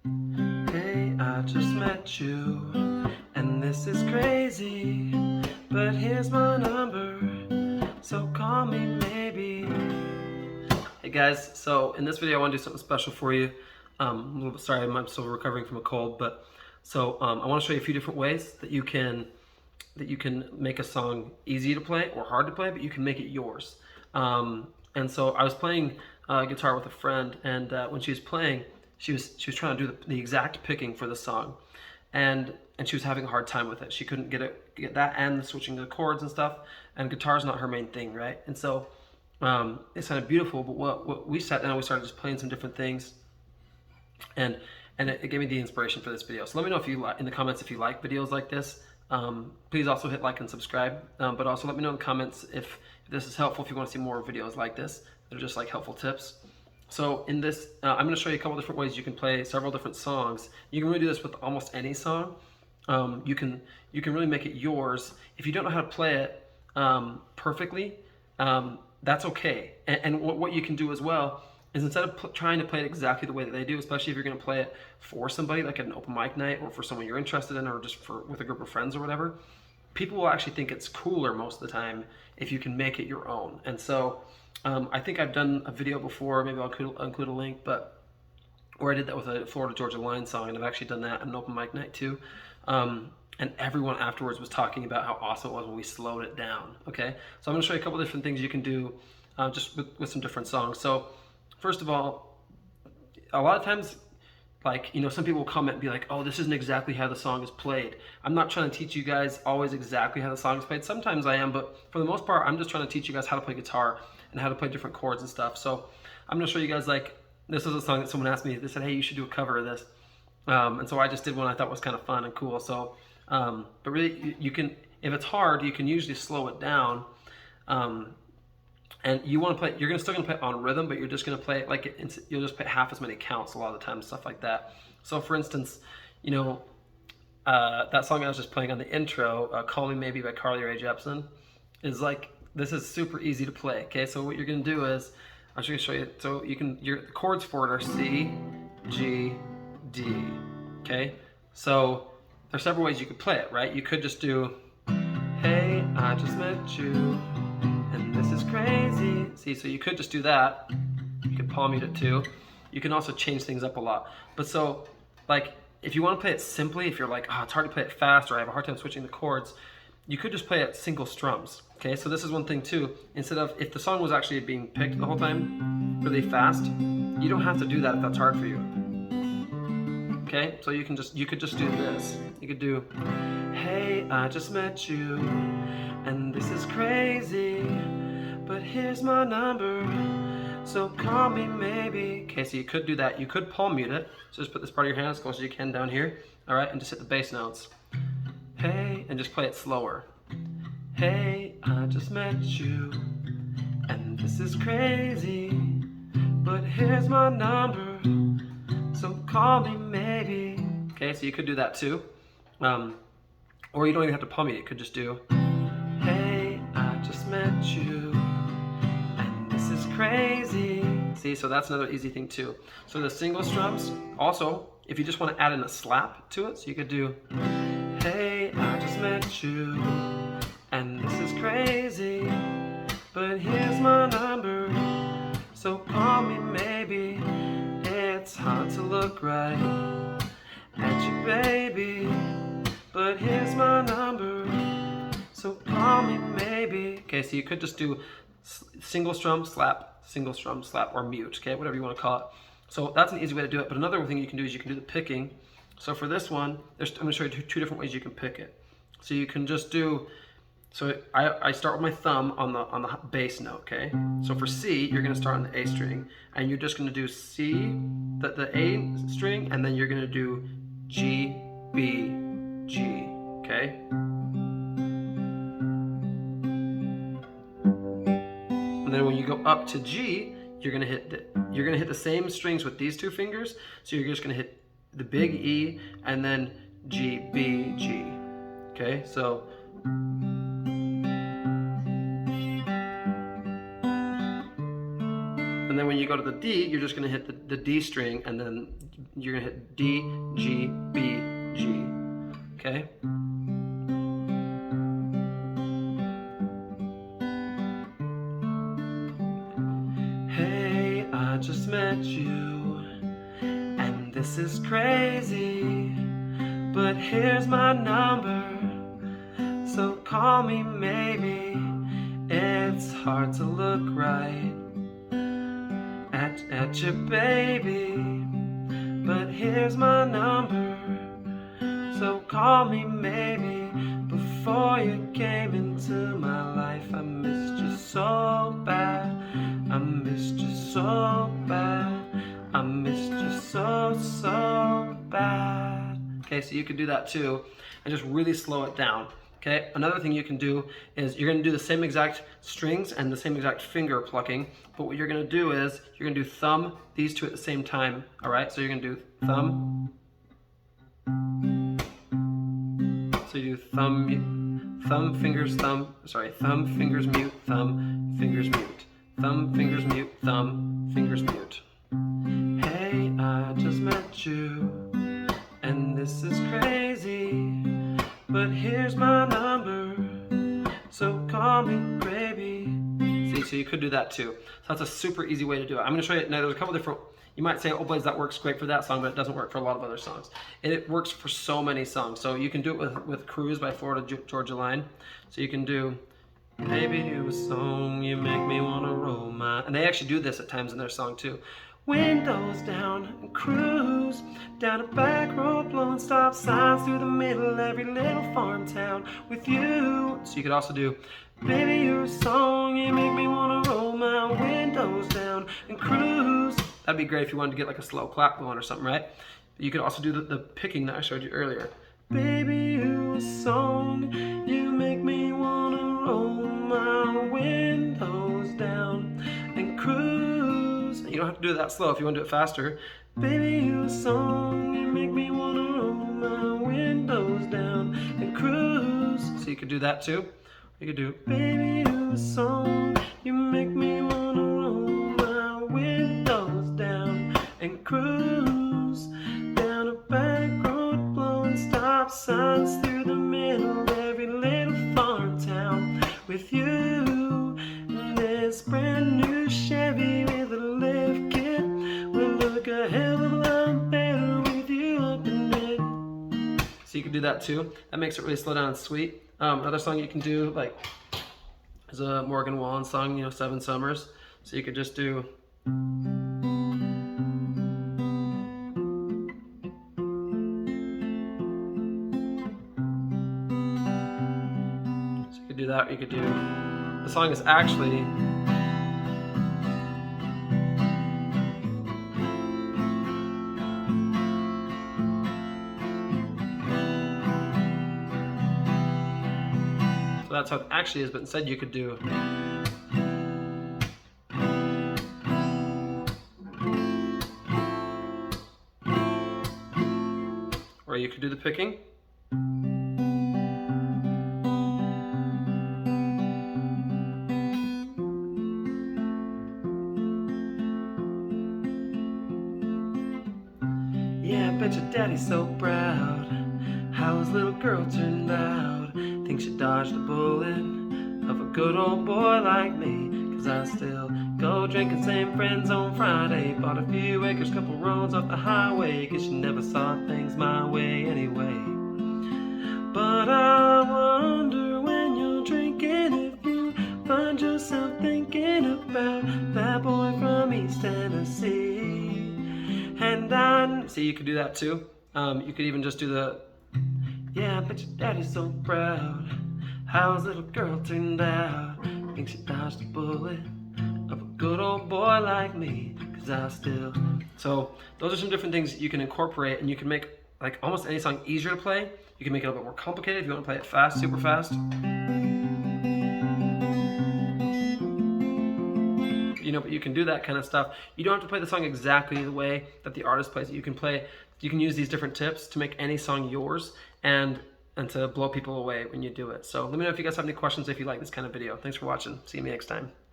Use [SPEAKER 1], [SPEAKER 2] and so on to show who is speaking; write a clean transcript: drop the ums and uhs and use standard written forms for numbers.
[SPEAKER 1] Hey, I just met you, and this is crazy, but here's my number, so call me maybe. Hey guys, so in this video I want to do something special for you. I'm a little bit sorry, I'm still recovering from a cold, but I want to show you a few different ways that you can make a song easy to play or hard to play, but you can make it yours. And so I was playing guitar with a friend, and when she was playing, she was trying to do the exact picking for the song, and she was having a hard time with it. She couldn't get that and switching the chords and stuff. And guitar's not her main thing, right? And so it sounded beautiful, but what we sat down, we started just playing some different things, and it gave me the inspiration for this video. So let me know if you in the comments if you like videos like this. Please also hit like and subscribe, but also let me know in the comments if this is helpful, if you want to see more videos like this that are just like helpful tips. So in this, I'm going to show you a couple different ways you can play several different songs. You can really do this with almost any song. You can really make it yours. If you don't know how to play it perfectly, that's okay. And what you can do as well is instead of trying to play it exactly the way that they do, especially if you're going to play it for somebody, like at an open mic night, or for someone you're interested in, or just with a group of friends or whatever, people will actually think it's cooler most of the time if you can make it your own. And so I think I've done a video before, maybe I'll include a link, but where I did that with a Florida Georgia Line song, and I've actually done that at an open mic night too. And everyone afterwards was talking about how awesome it was when we slowed it down. Okay, so I'm going to show you a couple different things you can do just with some different songs. So first of all, a lot of times, like, you know, some people will comment and be like, oh, this isn't exactly how the song is played. I'm not trying to teach you guys always exactly how the song is played. Sometimes I am, but for the most part, I'm just trying to teach you guys how to play guitar and how to play different chords and stuff. So I'm going to show you guys, like, this is a song that someone asked me. They said, hey, you should do a cover of this. And so I just did one I thought was kind of fun and cool. So, but really, you can, if it's hard, you can usually slow it down. And you want to play, you're still going to play on rhythm, but you're just going to play it like you'll just play half as many counts a lot of the time, stuff like that. So for instance, you know, that song I was just playing on the intro, Call Me Maybe by Carly Rae Jepsen, is like, this is super easy to play. Okay, so what you're going to do is, I'm just going to show you, so the chords for it are C, G, D. Okay, so there's several ways you could play it, right? You could just do, hey, I just met you, and this is crazy. See, so you could just do that. You could palm mute it too. You can also change things up a lot. But so, like, if you want to play it simply, if you're like, oh, it's hard to play it fast, or I have a hard time switching the chords, you could just play it single strums. Okay, so this is one thing too. Instead of, if the song was actually being picked the whole time really fast, you don't have to do that if that's hard for you. Okay, so you could just do this. You could do, hey, I just met you, and this is crazy, but here's my number, so call me maybe. Okay, so you could do that. You could palm mute it. So just put this part of your hand as close as you can down here. All right, and just hit the bass notes. Hey, and just play it slower. Hey, I just met you, and this is crazy, but here's my number, so call me maybe. Okay, so you could do that too. Or you don't even have to palm mute. You could just do, hey, I just met you, and this is crazy. See, so that's another easy thing too. So the single strums, also, if you just want to add in a slap to it, so you could do, hey, I just met you, and this is crazy, but here's my number, so call me maybe. It's hard to look right at you, baby, but here's my number, so call me maybe. Okay, so you could just do single strum, slap, or mute, okay, whatever you want to call it. So that's an easy way to do it. But another thing you can do is you can do the picking. So for this one, I'm going to show you two different ways you can pick it. So you can just do, so I start with my thumb on the bass note, okay? So for C, you're going to start on the A string, and you're just going to do C, the A string, and then you're going to do G, B, G, okay? And then when you go up to G, you're going to hit the same strings with these two fingers. So you're just going to hit the big E and then G, B, G. Okay, so and And then when you go to the D, you're just gonna hit the D string, and then you're gonna hit D, G, B, G, okay? Hey, I just met you, and this is crazy, but here's my number, so call me maybe. It's hard to look right at your baby, but here's my number, so call me maybe. Before you came into my life, I missed you so bad, I missed you so bad, I missed you so bad. Okay, so you could do that too, and just really slow it down. Okay, another thing you can do is you're going to do the same exact strings and the same exact finger plucking, but what you're going to do is you're going to do thumb, these two at the same time, all right? So you're going to do thumb, so you do thumb, fingers, thumb, sorry, thumb, fingers, mute, thumb, fingers, mute, thumb, fingers, mute, thumb, fingers, mute. Hey, I just met you, and this is crazy, but here's my number, so call me baby. See, so you could do that too. So that's a super easy way to do it. I'm gonna show you, now there's a couple different, you might say, oh Blaze, that works great for that song, but it doesn't work for a lot of other songs. It works for so many songs. So you can do it with Cruise by Florida Georgia Line. So you can do, baby, you a song, you make me wanna roll my, and they actually do this at times in their song too. Windows down and cruise down a back road, blowing stop signs through the middle, every little farm town with you. So you could also do, baby, you're a song, you make me wanna roll my windows down and cruise. That'd be great if you wanted to get like a slow clap going or something, right? You could also do the picking that I showed you earlier. Baby, you're a song, you make me wanna roll my windows down and cruise. You don't have to do it that slow if you want to do it faster. Baby, you a song, you make me wanna roll my windows down and cruise. So you could do that too. You could do, baby, you a song, you make me wanna roll my windows down and cruise down a back road, blowing stop signs through the middle, every little farm town with you. This brand new Chevy with a lift kit will look a hell of a lot better with you up in it. So you can do that too. That makes it really slow down and sweet. Another song you can do like is a Morgan Wallen song, you know, 7 Summers. So you could just do. So you could do that. Or you could do. The song is actually. So that's how it actually is, but instead you could do. Or you could do the picking. Yeah, I bet your daddy's so proud how his little girl turned out. Think she dodged a bullet of a good old boy like me. Cause I still go drinking, same friends on Friday. Bought a few acres, couple roads off the highway. Guess you never saw things my way anyway. But I wonder when you're drinking if you find yourself thinking about that boy from East Tennessee. And I see, you could do that too. You could even just do the, yeah, but your daddy's so proud how his little girl turned out. Think she dodged a bullet of a good old boy like me. Cause I still. So those are some different things you can incorporate, and you can make like almost any song easier to play. You can make it a little bit more complicated if you want to play it fast, super fast. You know, but you can do that kind of stuff. You don't have to play the song exactly the way that the artist plays it. You can use these different tips to make any song yours and to blow people away when you do it. So let me know if you guys have any questions, if you like this kind of video. Thanks for watching. See you next time.